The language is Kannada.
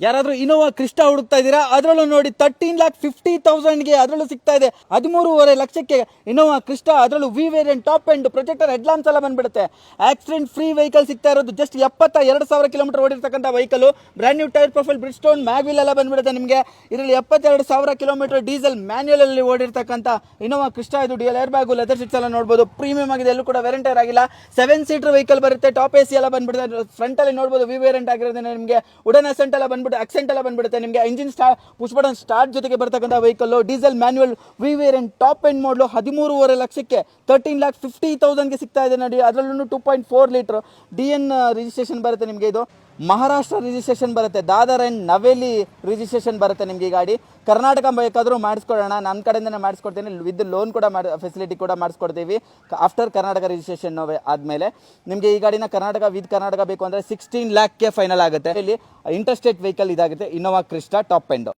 ಯಾರಾದ್ರೂ ಇನೋವಾ ಕ್ರಿಸ್ಟಾ ಹುಡುಕ್ತಾ ಇದ್ದೀರಾ? ಅದರಲ್ಲೂ ನೋಡಿ 13,50,000ಗೆ ಅದರಲ್ಲೂ ಸಿಗ್ತಾ ಇದೆ. 13.5 ಲಕ್ಷಕ್ಕೆ ಇನೋವಾ ಕ್ರಿಸ್ಟಾ, ಅದರಲ್ಲೂ V variant top end projector headlamps ಎಲ್ಲ ಬಂದ್ಬಿಡುತ್ತೆ. ಆಕ್ಸಿಡೆಂಟ್ ಫ್ರೀ ವೆಹಿಕಲ್ ಸಿಗ್ತಾ ಇರೋದು ಜಸ್ಟ್ 72,000 ಕಿಲೋಮೀಟರ್ ಓಡಿರ್ತಕ್ಕಂಥ vehicle. Brand new tyre profile, Bridgestone, mag wheel ಎಲ್ಲ ಬಂದ್ಬಿಡುತ್ತೆ ನಿಮಗೆ. ಇದರಲ್ಲಿ 72,000 ಕಿಲೋಮೀಟರ್ ಡೀಸೆಲ್ ಮ್ಯಾನ್ಯುಯಲ್ ಅಲ್ಲಿ ಓಡಿರ್ತಕ್ಕಂಥ ಇನೋವಾ ಕ್ರಿಸ್ಟಾ. ಇದು dual air bag, leather seats ಎಲ್ಲ ನೋಡಬಹುದು. ಪ್ರೀಮಿಯಂ ಆಗಿದೆ, ಎಲ್ಲೂ ಕೂಡ ವೇರಿಯಂಟ್ ಏರ್ ಆಗಿಲ್ಲ. 7 ಸೀಟರ್ ವೆಹಿಕಲ್ ಬರುತ್ತೆ. ಟಾಪ್ ಎಸಿ ಎಲ್ಲ ಬಂದ್ಬಿಡುತ್ತೆ. ಫ್ರಂಟ್ ಅಲ್ಲಿ ನೋಡಬಹುದು ವಿ ವೇರಿಯಂಟ್ ಆಗಿರೋದ್ರಿಂದ ನಿಮಗೆ ವುಡನ್ ಅಸೆಂಟ್ ಎಲ್ಲ ಬಂದ್ಬಿಟ್ಟು ಅಕ್ಸೆಂಟ್ ಎಲ್ಲ ಬಂದ್ಬಿಡುತ್ತೆ ನಿಮಗೆ. ಇಂಜಿನ್ ಪುಷ್ ಬಟನ್ ಸ್ಟಾರ್ಟ್ ಜೊತೆಗೆ ಬರ್ತಕ್ಕಂಥ vehicle. Diesel manual V variant top end ಮಾಡಲು 13.5 ಲಕ್ಷಕ್ಕೆ 13,50,000ಗೆ ಸಿಗ್ತಾ ಇದೆ ನೋಡಿ. ಅದರಲ್ಲೂ 2.4 ಲೀಟರ್ DN ರಿಜಿಸ್ಟ್ರೇಷನ್ ಬರುತ್ತೆ ನಿಮಗೆ. ಇದು ಮಹಾರಾಷ್ಟ್ರ ರಿಜಿಸ್ಟ್ರೇಷನ್ ಬರುತ್ತೆ. ದಾದರ್ ಅಂಡ್ ನವೇಲಿ ರಿಜಿಸ್ಟ್ರೇಷನ್ ಬರುತ್ತೆ ನಿಮಗೆ. ಈ ಗಾಡಿ ಕರ್ನಾಟಕ ಬೇಕಾದರೂ ಮಾಡಿಸ್ಕೊಡೋಣ, ನನ್ನ ಕಡೆಯಿಂದನೇ ಮಾಡಿಸ್ಕೊಡ್ತೀನಿ. ವಿತ್ ಲೋನ್ ಕೂಡ ಫೆಸಿಲಿಟಿ ಕೂಡ ಮಾಡಿಸ್ಕೊಡ್ತೀವಿ ಆಫ್ಟರ್ ಕರ್ನಾಟಕ ರಿಜಿಸ್ಟ್ರೇಷನ್ ಆದಮೇಲೆ. ನಿಮಗೆ ಈ ಗಾಡಿನ ವಿತ್ ಕರ್ನಾಟಕ ಬೇಕು ಅಂದರೆ 16 ಲ್ಯಾಕ್ಗೆ ಫೈನಲ್ ಆಗುತ್ತೆ. ಇಲ್ಲಿ ಇಂಟರ್ಸ್ಟೇಟ್ ವೆಹಿಕಲ್ ಇದಾಗುತ್ತೆ ಇನೋವಾ ಕ್ರಿಸ್ಟಾ ಟಾಪ್ ಎಂಡ್.